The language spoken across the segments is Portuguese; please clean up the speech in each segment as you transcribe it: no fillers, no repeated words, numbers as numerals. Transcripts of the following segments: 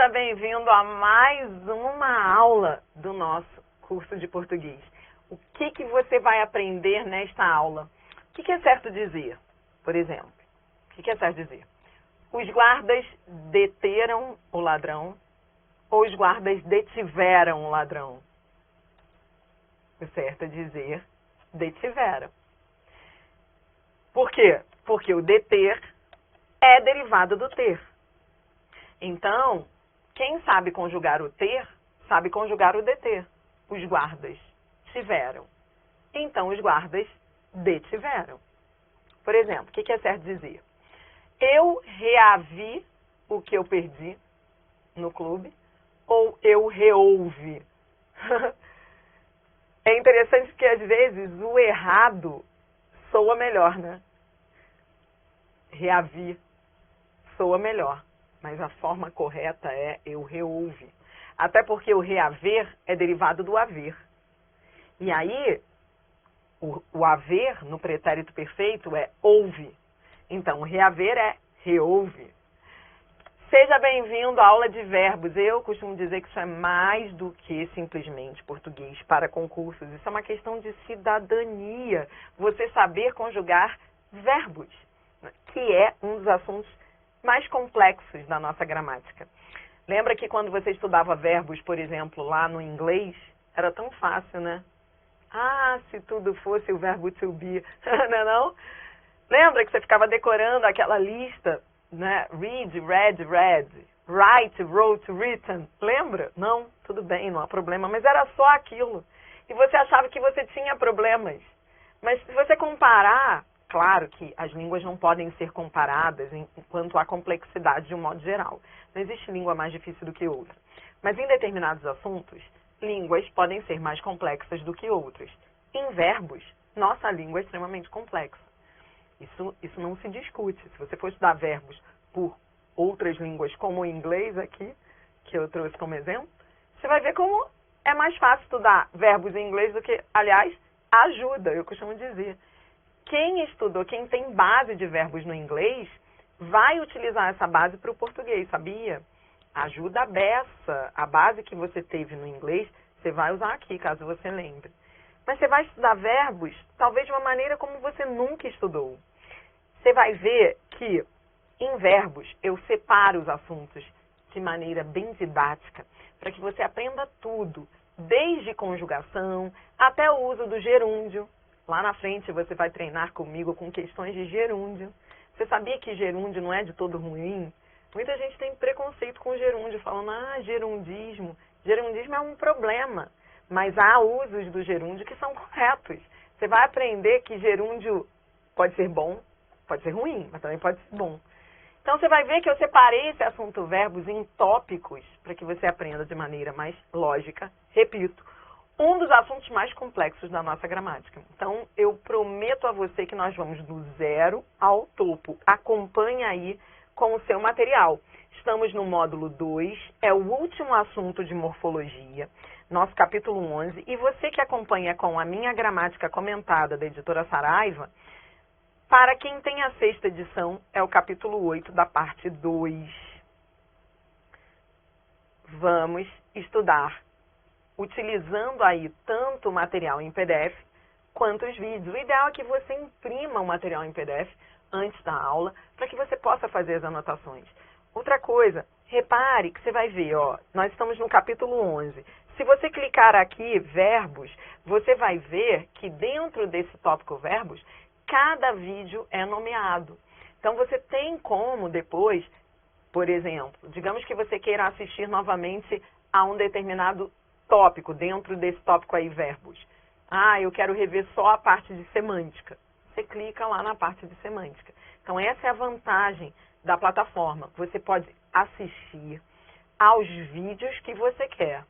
Seja bem-vindo a mais uma aula do nosso curso de português. O que você vai aprender nesta aula? O que é certo dizer, por exemplo? O que é certo dizer? Os guardas deteram o ladrão ou os guardas detiveram o ladrão? O certo é dizer detiveram. Por quê? Porque o deter é derivado do ter. Então, quem sabe conjugar o ter, sabe conjugar o deter. Os guardas tiveram. Então, os guardas detiveram. Por exemplo, o que é certo dizer? Eu reavi o que eu perdi no clube ou eu reouvi? É interessante que, às vezes, o errado soa melhor, né? Reavi soa melhor. Mas a forma correta é eu reouve. Até porque o reaver é derivado do haver. E aí, o haver no pretérito perfeito é ouve. Então, o reaver é reouve. Seja bem-vindo à aula de verbos. Eu costumo dizer que isso é mais do que simplesmente português para concursos. Isso é uma questão de cidadania. Você saber conjugar verbos, que é um dos assuntos mais complexos da nossa gramática. Lembra que quando você estudava verbos, por exemplo, lá no inglês, era tão fácil, né? Ah, se tudo fosse o verbo to be, não é não? Lembra que você ficava decorando aquela lista, né? Read, read, read, write, wrote, written. Lembra? Não, tudo bem, não há problema, mas era só aquilo. E você achava que você tinha problemas. Mas se você comparar, claro que as línguas não podem ser comparadas enquanto há complexidade de um modo geral. Não existe língua mais difícil do que outra. Mas em determinados assuntos, línguas podem ser mais complexas do que outras. Em verbos, nossa língua é extremamente complexa. Isso não se discute. Se você for estudar verbos por outras línguas, como o inglês aqui, que eu trouxe como exemplo, você vai ver como é mais fácil estudar verbos em inglês do que, aliás, ajuda, eu costumo dizer. Quem estudou, quem tem base de verbos no inglês, vai utilizar essa base para o português, sabia? Ajuda a beça. A base que você teve no inglês, você vai usar aqui, caso você lembre. Mas você vai estudar verbos, talvez de uma maneira como você nunca estudou. Você vai ver que, em verbos, eu separo os assuntos de maneira bem didática, para que você aprenda tudo, desde conjugação até o uso do gerúndio. Lá na frente você vai treinar comigo com questões de gerúndio. Você sabia que gerúndio não é de todo ruim? Muita gente tem preconceito com gerúndio, falando, gerundismo. Gerundismo é um problema, mas há usos do gerúndio que são corretos. Você vai aprender que gerúndio pode ser bom, pode ser ruim, mas também pode ser bom. Então você vai ver que eu separei esse assunto verbos em tópicos, para que você aprenda de maneira mais lógica, repito, um dos assuntos mais complexos da nossa gramática. Então, eu prometo a você que nós vamos do zero ao topo. Acompanhe aí com o seu material. Estamos no módulo 2, é o último assunto de morfologia, nosso capítulo 11. E você que acompanha com a minha gramática comentada da editora Saraiva, para quem tem a 6ª edição, é o capítulo 8 da parte 2. Vamos estudar utilizando aí tanto o material em PDF quanto os vídeos. O ideal é que você imprima o material em PDF antes da aula, para que você possa fazer as anotações. Outra coisa, repare que você vai ver, nós estamos no capítulo 11. Se você clicar aqui, verbos, você vai ver que dentro desse tópico verbos, cada vídeo é nomeado. Então você tem como depois, por exemplo, digamos que você queira assistir novamente a um determinado tópico, dentro desse tópico aí, verbos. Eu quero rever só a parte de semântica. Você clica lá na parte de semântica. Então, essa é a vantagem da plataforma. Você pode assistir aos vídeos que você quer,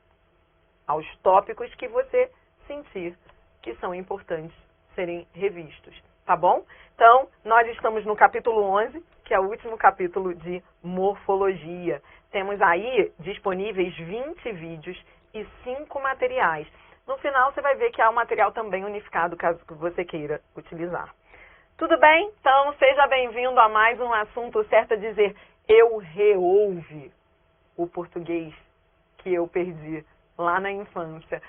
aos tópicos que você sentir que são importantes serem revistos. Tá bom? Então, nós estamos no capítulo 11, que é o último capítulo de morfologia. Temos aí disponíveis 20 vídeos e 5 materiais. No final, você vai ver que há um material também unificado, caso você queira utilizar. Tudo bem? Então, seja bem-vindo a mais um assunto certo a dizer eu reouve. o português que eu perdi lá na infância.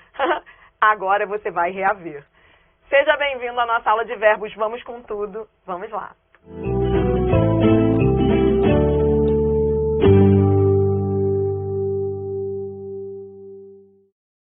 Agora você vai reaver. Seja bem-vindo à nossa aula de verbos. Vamos com tudo. Vamos lá.